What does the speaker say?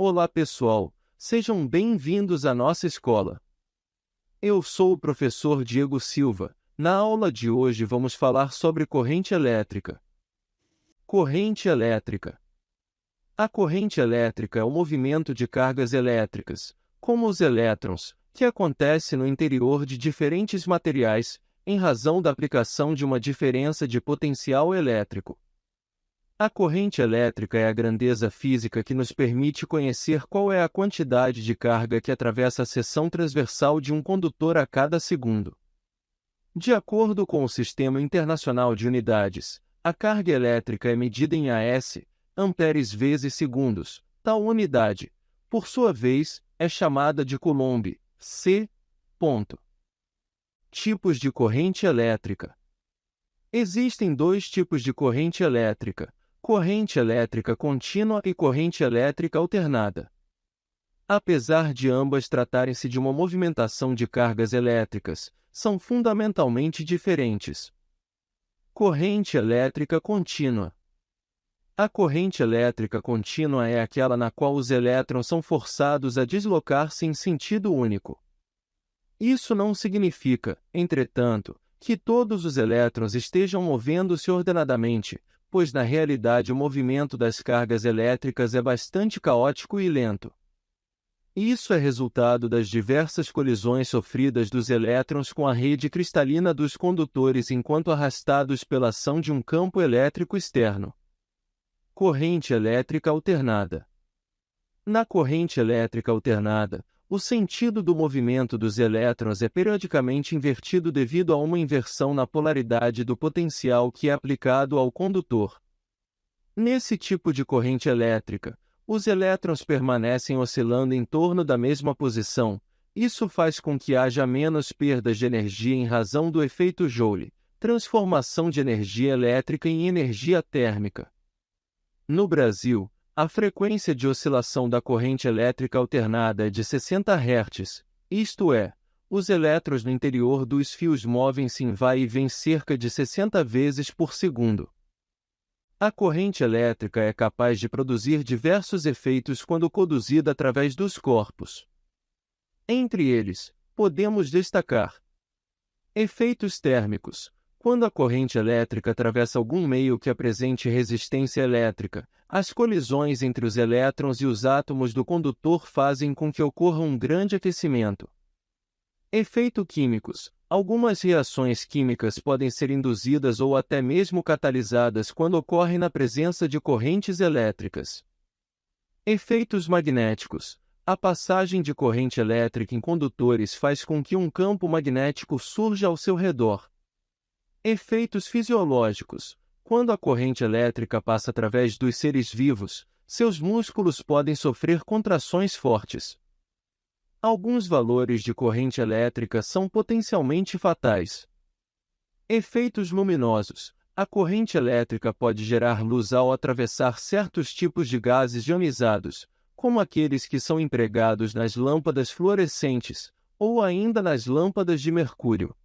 Olá pessoal, sejam bem-vindos à nossa escola. Eu sou o professor Diego Silva. Na aula de hoje vamos falar sobre corrente elétrica. Corrente elétrica. A corrente elétrica é o movimento de cargas elétricas, como os elétrons, que acontece no interior de diferentes materiais, em razão da aplicação de uma diferença de potencial elétrico. A corrente elétrica é a grandeza física que nos permite conhecer qual é a quantidade de carga que atravessa a seção transversal de um condutor a cada segundo. De acordo com o Sistema Internacional de Unidades, a carga elétrica é medida em AS, amperes vezes segundos. Tal unidade, por sua vez, é chamada de Coulomb, C. Tipos de corrente elétrica. Existem dois tipos de corrente elétrica: corrente elétrica contínua e corrente elétrica alternada. Apesar de ambas tratarem-se de uma movimentação de cargas elétricas, são fundamentalmente diferentes. Corrente elétrica contínua. A corrente elétrica contínua é aquela na qual os elétrons são forçados a deslocar-se em sentido único. Isso não significa, entretanto, que todos os elétrons estejam movendo-se ordenadamente, pois na realidade o movimento das cargas elétricas é bastante caótico e lento. Isso é resultado das diversas colisões sofridas dos elétrons com a rede cristalina dos condutores enquanto arrastados pela ação de um campo elétrico externo. Corrente elétrica alternada. Na corrente elétrica alternada, o sentido do movimento dos elétrons é periodicamente invertido devido a uma inversão na polaridade do potencial que é aplicado ao condutor. Nesse tipo de corrente elétrica, os elétrons permanecem oscilando em torno da mesma posição. Isso faz com que haja menos perdas de energia em razão do efeito Joule, transformação de energia elétrica em energia térmica. No Brasil, a frequência de oscilação da corrente elétrica alternada é de 60 Hz, isto é, os elétrons no interior dos fios movem-se em vai e vem cerca de 60 vezes por segundo. A corrente elétrica é capaz de produzir diversos efeitos quando conduzida através dos corpos. Entre eles, podemos destacar efeitos térmicos. Quando a corrente elétrica atravessa algum meio que apresente resistência elétrica, as colisões entre os elétrons e os átomos do condutor fazem com que ocorra um grande aquecimento. Efeito químicos. Algumas reações químicas podem ser induzidas ou até mesmo catalisadas quando ocorrem na presença de correntes elétricas. Efeitos magnéticos. A passagem de corrente elétrica em condutores faz com que um campo magnético surja ao seu redor. Efeitos fisiológicos. Quando a corrente elétrica passa através dos seres vivos, seus músculos podem sofrer contrações fortes. Alguns valores de corrente elétrica são potencialmente fatais. Efeitos luminosos. A corrente elétrica pode gerar luz ao atravessar certos tipos de gases ionizados, como aqueles que são empregados nas lâmpadas fluorescentes, ou ainda nas lâmpadas de mercúrio.